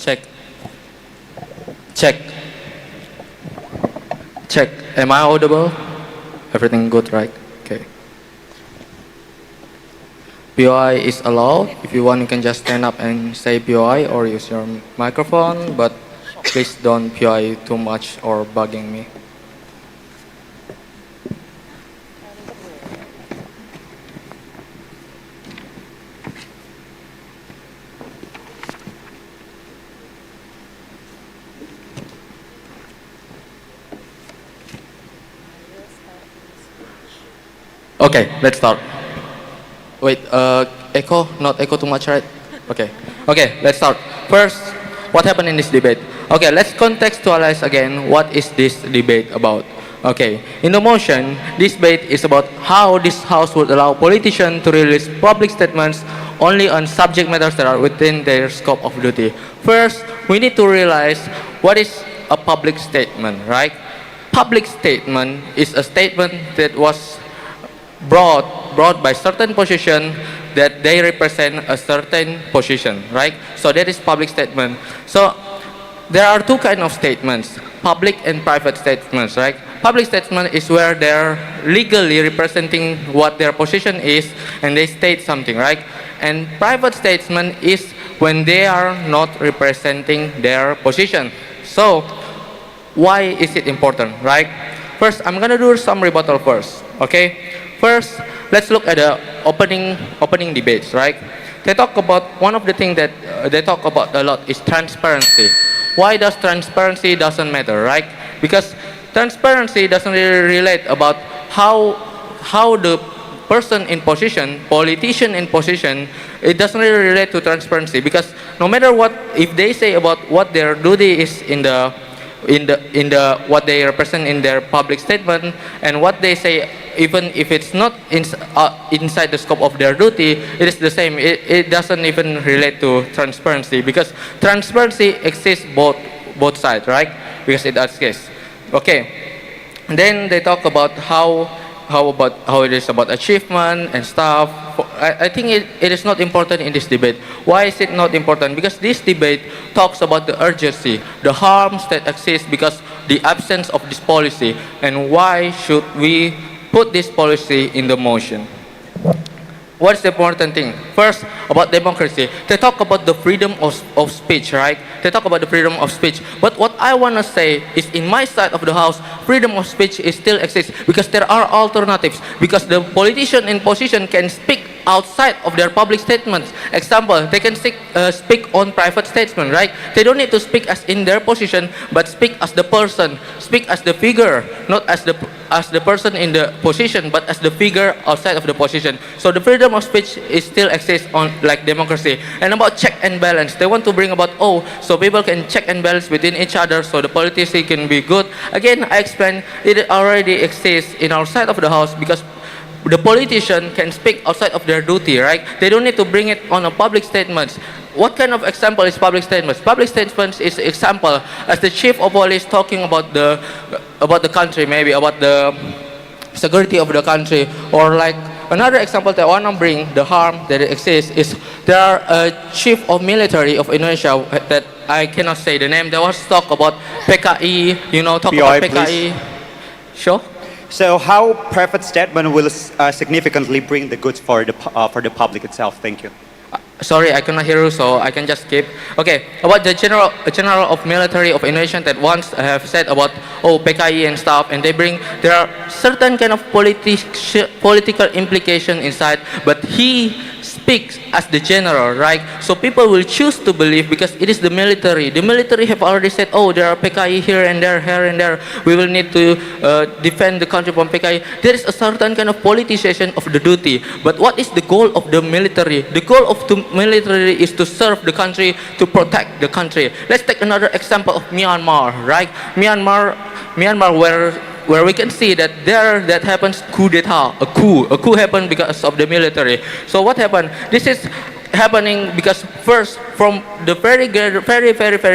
Check. Check. Check. Am I audible? Everything good, right? Okay. POI is allowed. If you want, you can just stand up and say POI or use your microphone, but please don't POI too much or bugging me. Okay, let's start. Wait, echo, not echo too much, right? Okay. Okay, let's start. First, what happened in this debate? Okay, let's contextualize again what is this debate about. Okay, in the motion, this debate is about how this House would allow politicians to release public statements only on subject matters that are within their scope of duty. First, we need to realize what is a public statement, right? Public statement is a statement that was brought by certain position that they represent a certain position, right? So that is public statement. So there are two kinds of statements, public and private statements, right? Public statement is where they're legally representing what their position is and they state something, right? And private statement is when they are not representing their position. So why is it important, right? First, I'm gonna do some rebuttal first, okay? First, let's look at the opening debates, right? They talk about, one of the things that they talk about a lot is transparency. Why does transparency doesn't matter, right? Because transparency doesn't really relate about how the person in position, politician in position, it doesn't really relate to transparency, because no matter what, if they say about what their duty is in the what they represent in their public statement, and what they say, even if it's not inside the scope of their duty, it is the same. It doesn't even relate to transparency, because transparency exists both sides, right? Because it exists. Okay. And then they talk about how it is about achievement and stuff. I think it is not important in this debate. Why is it not important? Because this debate talks about the urgency, the harms that exist because the absence of this policy, and why should we put this policy in the motion. What's the important thing? First, about democracy. They talk about the freedom of speech, right? They talk about the freedom of speech. But what I want to say is, in my side of the house, freedom of speech is still exists because there are alternatives. Because the politician in position can speak outside of their public statements. Example, they can speak on private statement, right? They don't need to speak as in their position, but speak as the person, speak as the figure, not as the person in the position, but as the figure outside of the position. So the freedom of speech is still exists on like democracy. And about check and balance, they want to bring about, so people can check and balance within each other, so the politician can be good. Again, I explained, it already exists in our side of the house because the politician can speak outside of their duty, right? They don't need to bring it on a public statements. What kind of example is public statements? Public statements is example as the chief of police talking about the country, maybe about the security of the country, or like another example that I want to bring, the harm that exists is there are a chief of military of Indonesia that I cannot say the name. There was talk about PKI, talk POI, about PKI. please. Sure. So how private statement will significantly bring the goods for the public itself? Thank you. Sorry, I cannot hear you, so I can just skip. Okay, about the general of military of Indonesia that once have said about PKI and stuff, and there are certain kind of political implication inside, but he speaks as the general, right? So people will choose to believe because it is the military. The military have already said, there are PKI here and there. We will need to defend the country from PKI. There is a certain kind of politicization of the duty. But what is the goal of the military? The goal of the military is to serve the country, to protect the country. Let's take another example of Myanmar, right? Myanmar, where we can see that that happens coup d'etat, a coup happened because of the military. So what happened? This is happening because first, from the very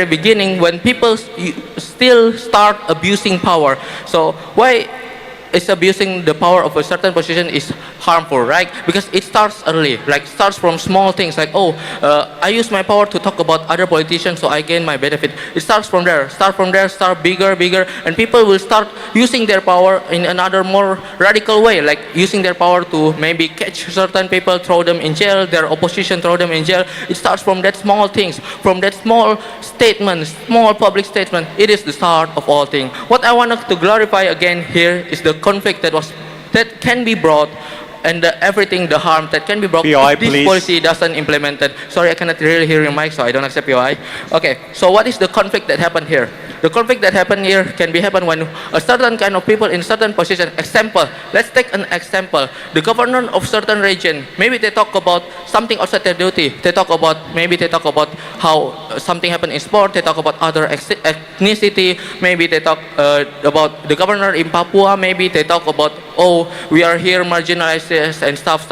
beginning, when people still start abusing power. So why is abusing the power of a certain position is harmful, right? Because it starts early, like starts from small things like, I use my power to talk about other politicians so I gain my benefit. It starts from there, start bigger, and people will start using their power in another more radical way, like using their power to maybe catch certain people, throw them in jail, their opposition, throw them in jail. It starts from that small things, from that small statement, small public statement. It is the start of all things. What I wanted to glorify again here is the conflict that can be brought and the harm that can be brought if this policy doesn't implement it. Sorry, I cannot really hear your mic, so I don't accept POI. Okay, so what is the conflict that happened here? The conflict that happened here can be happen when a certain kind of people in certain position. Example, let's take an example. The governor of certain region, maybe they talk about something outside their duty. They talk about how something happened in sport. They talk about other ethnicity. Maybe they talk about the governor in Papua. Maybe they talk about we are here marginalized and stuff.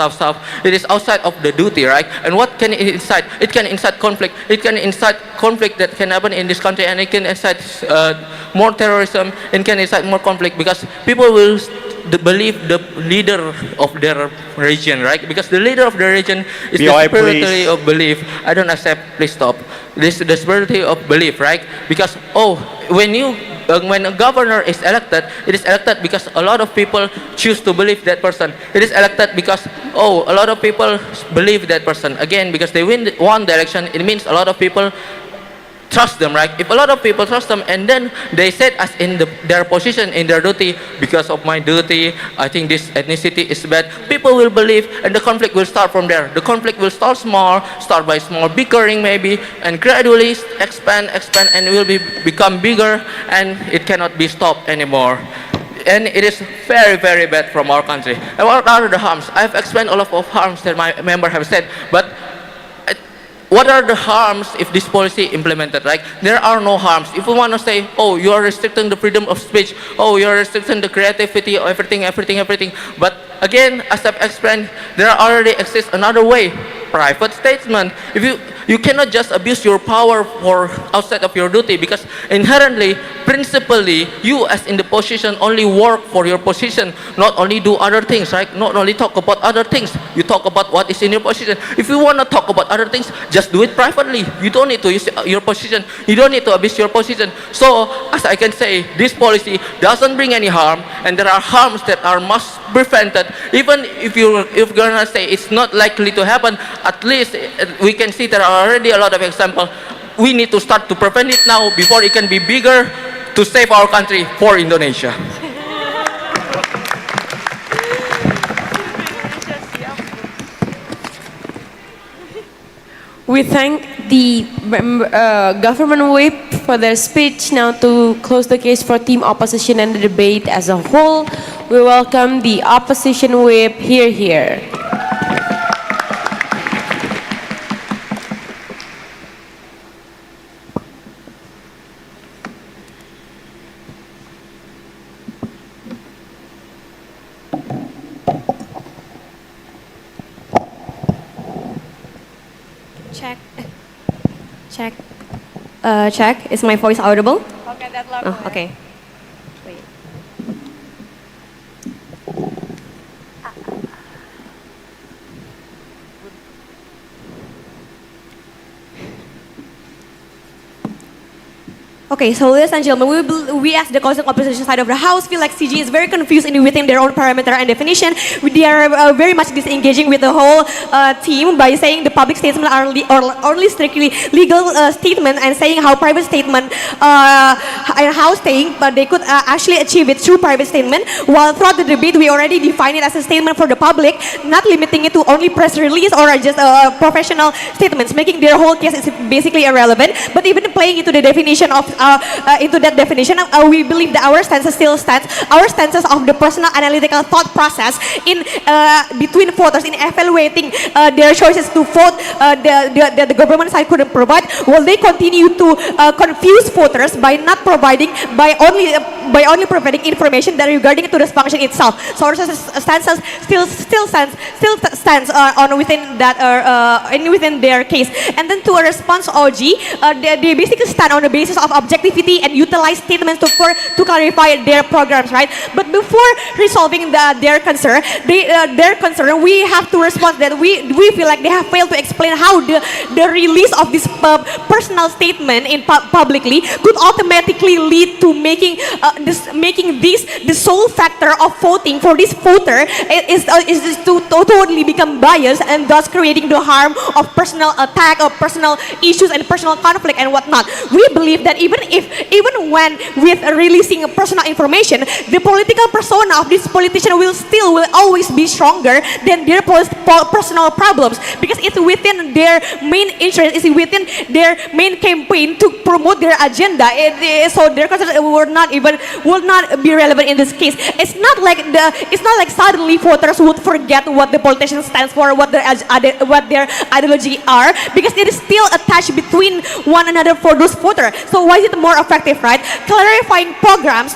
It is outside of the duty, right? And what can it incite? It can incite conflict. It can incite conflict that can happen in this country, and it can incite more terrorism. It can incite more conflict because people will believe the leader of their region, right? Because the leader of the region is the superiority of belief. I don't accept. Please stop. This is the superiority of belief, right? Because when a governor is elected, it is elected because a lot of people choose to believe that person. It is elected because a lot of people believe that person. Again, because they won the election, it means a lot of people trust them, right? If a lot of people trust them and then they said as in their position, in their duty, because of my duty, I think this ethnicity is bad, people will believe and the conflict will start from there. The conflict will start by small bickering maybe, and gradually expand and will become bigger, and it cannot be stopped anymore. And it is very, very bad from our country. And what are the harms? I have explained all of harms that my member have said, but what are the harms if this policy implemented, right? There are no harms. If we want to say, you are restricting the freedom of speech, you are restricting the creativity, everything. But again, as I've explained, there already exists another way, private statement. If you cannot just abuse your power for outside of your duty, because inherently, principally, you as in the position only work for your position, not only do other things, right? Not only talk about other things, you talk about what is in your position. If you want to talk about other things, just do it privately. You don't need to use your position. You don't need to abuse your position. So, as I can say, this policy doesn't bring any harm, and there are harms that are must prevented. Even if you're gonna say it's not likely to happen, at least we can see there are already a lot of examples. We need to start to prevent it now before it can be bigger to save our country for Indonesia. We thank the government whip for their speech. Now to close the case for team opposition and the debate as a whole, we welcome the opposition whip here. Check. Is my voice audible? Okay, that loud. Okay. Wait. Okay, so ladies and gentlemen, we as the constant opposition side of the house feel like CG is very confused within their own parameter and definition. They are very much disengaging with the whole team by saying the public statement are only strictly legal statement and saying how private statement and how staying, but they could actually achieve it through private statement. While throughout the debate, we already define it as a statement for the public, not limiting it to only press release or just professional statements, making their whole case is basically irrelevant. But even playing into the definition of into that definition, we believe that our stances still stands. Our stances of the personal analytical thought process in between voters in evaluating their choices to vote the government side couldn't provide. Will they continue to confuse voters by not providing by only providing information that regarding to the function itself? So our stances still stands on within that within their case. And then to a response, OG, they basically stand on the basis of objectivity and utilize statements to clarify their programs, right? But before resolving their concern, we have to respond that we feel like they have failed to explain how the release of this personal statement in publicly could automatically lead to making this the sole factor of voting for this voter is to totally become biased and thus creating the harm of personal attack of personal issues and personal conflict and whatnot. We believe that even when with releasing personal information, the political persona of this politician will always be stronger than their personal problems, because it's within their main interest, it's within their main campaign to promote their agenda. So their concerns will not be relevant in this case. It's not like suddenly voters would forget what the politician stands for, what their ideology are, because it is still attached between one another for those voters. So why is it more effective, right? Clarifying programs,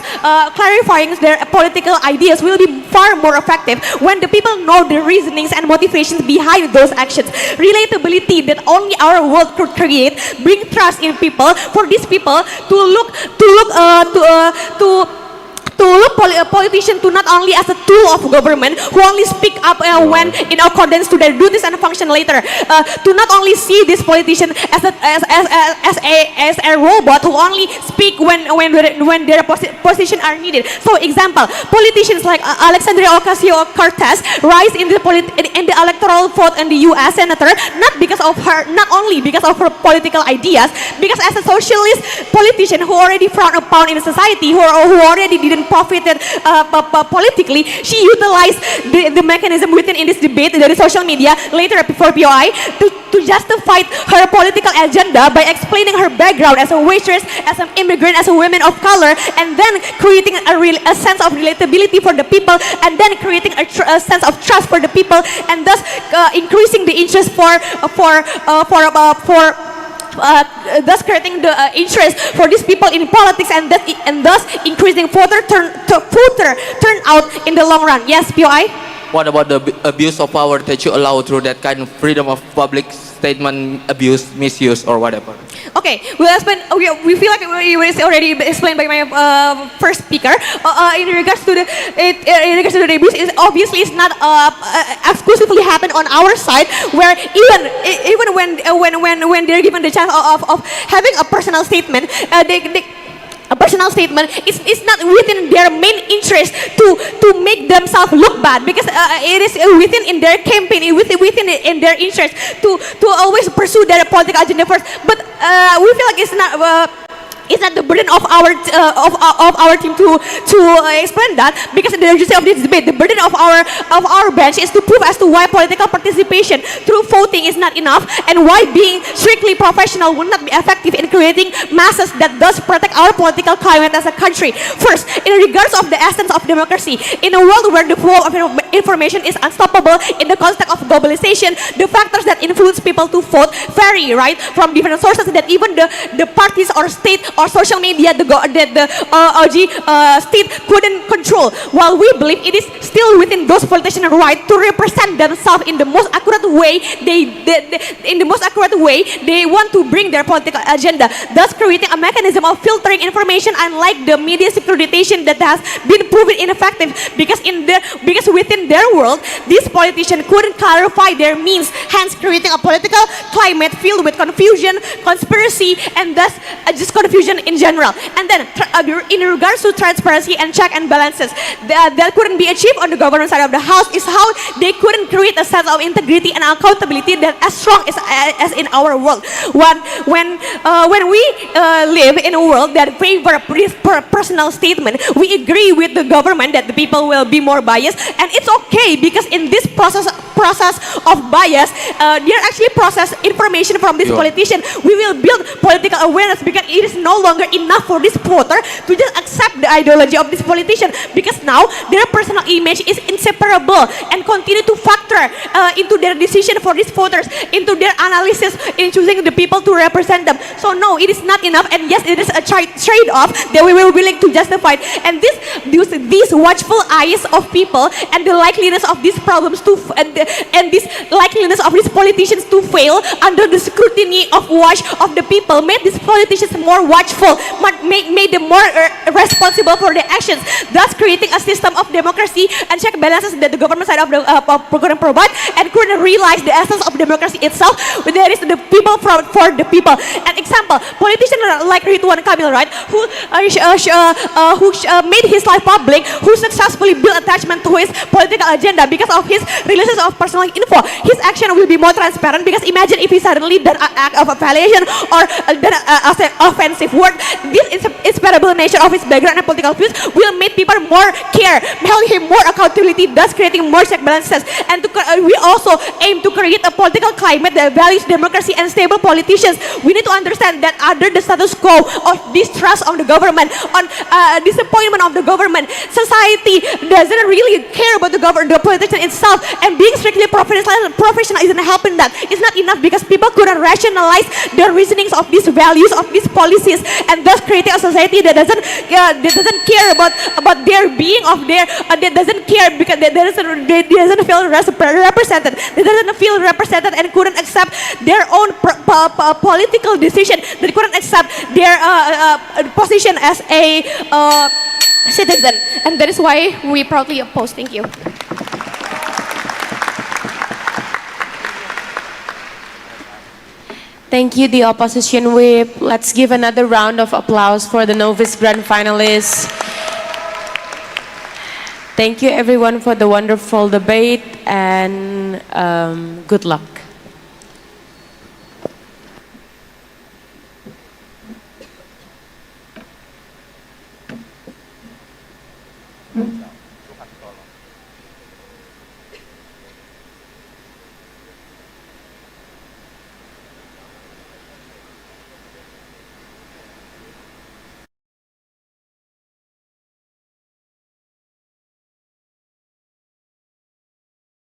clarifying their political ideas will be far more effective when the people know the reasonings and motivations behind those actions. Relatability that only our world could create, bring trust in people, for these people to look politician to not only as a tool of government who only speak up when in accordance to their duties and function later, to not only see this politician as a robot who only speak when their position are needed. So example, politicians like Alexandria Ocasio-Cortez rise in the electoral vote in the U.S. senator not only because of her political ideas, because as a socialist politician who already frowned upon in society, who already didn't profited politically, she utilized the mechanism within in this debate, the social media, later before POI, to justify her political agenda by explaining her background as a waitress, as an immigrant, as a woman of color, and then creating a sense of relatability for the people, and then creating a sense of trust for the people, and thus increasing the interest thus creating the interest for these people in politics, and thus increasing voter turnout in the long run. Yes, POI? What about the abuse of power that you allow through that kind of freedom of public statement abuse, misuse, or whatever? Okay, we'll explain. We feel like it was already explained by my first speaker. In regards to the abuse, obviously it's not exclusively happen on our side, where even when they're given the chance of having a personal statement, a personal statement is not within their main interest to make themselves look bad, because it is within in their campaign, within in their interest to always pursue their political agenda first. But we feel like it's not the burden of our team to explain that, because the urgency of this debate, the burden of our bench is to prove as to why political participation through voting is not enough, and why being strictly professional will not be effective in creating masses that does protect our political climate as a country. First, in regards of the essence of democracy, in a world where the flow of information is unstoppable in the context of globalization, the factors that influence people to vote vary, right, from different sources that even the parties or state or social media the state couldn't control. While we believe it is still within those politicians' right to represent themselves in the most accurate way, they want to bring their political agenda, thus creating a mechanism of filtering information, unlike the media securitation that has been proven ineffective, because within their world, these politicians couldn't clarify their means, hence creating a political climate filled with confusion, conspiracy, and thus just confusion politician in general. And then in regards to transparency and check and balances, that couldn't be achieved on the government side of the house is how they couldn't create a sense of integrity and accountability that as strong as in our world. When we live in a world that favor personal statement, we agree with the government that the people will be more biased, and it's okay because in this process of bias, they actually process information from this politician. We will build political awareness because it is no longer enough for this voter to just accept the ideology of this politician, because now their personal image is inseparable and continue to factor into their decision for these voters, into their analysis in choosing the people to represent them. So no, it is not enough, and yes, it is a trade-off that we will willing to justify. And these watchful eyes of people and the likeliness of these problems to and this likeliness of these politicians to fail under the scrutiny of watch of the people made these politicians more watchful, made them more responsible for their actions, thus creating a system of democracy and check balances that the government side of the program provide, and couldn't realize the essence of democracy itself. There is the people for the people. An example, politicians like Ridwan Kamil, right, who made his life public, who successfully built attachment to his political agenda because of his releases of personal info. His action will be more transparent, because imagine if he suddenly done an act of violation or done an offensive word. This inseparable nature of his background and political views will make people more care, hold him more accountability, thus creating more check balances. And we also aim to create a political climate that values democracy and stable politicians. We need to understand that under the status quo of distrust of the government, on disappointment of the government, society doesn't really care about the politician itself, and being strictly professional isn't helping that. It's not enough, because people couldn't rationalize the reasonings of these values, of these policies, and thus creating a society that doesn't care about their being, of their that doesn't care because they doesn't feel represented. They doesn't feel represented and couldn't accept their own political decision. They couldn't accept their position as a citizen, and that is why we proudly oppose. Thank you. Thank you, the opposition whip. Let's give another round of applause for the Novice Grand Finalists. Thank you everyone for the wonderful debate, and good luck.